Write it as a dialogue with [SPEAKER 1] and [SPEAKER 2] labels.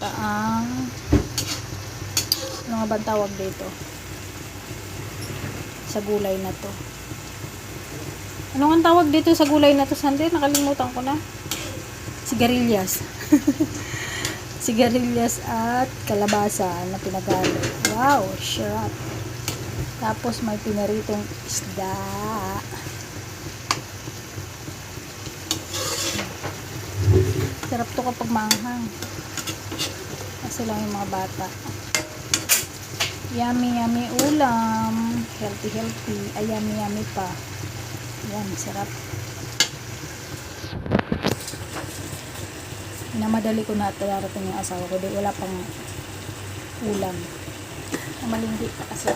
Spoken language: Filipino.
[SPEAKER 1] Ang ano nga ba tawag dito sa gulay na to? Ano nga tawag dito sa gulay na to, Sandy? Nakalimutan ko na. Sigarilyas. Sigarilyas at kalabasa na pinagalo. Wow, sarap. Tapos may pinaritong isda. Sarap to kapag maanghang. Kasi lang yung mga bata. Yummy, yummy ulam. Healthy, healthy. Ay, yummy, yummy pa. Yan, sarap. Namadali ko na at darating yung asawa ko. Wala pang ulam. Namalindi pa kasi.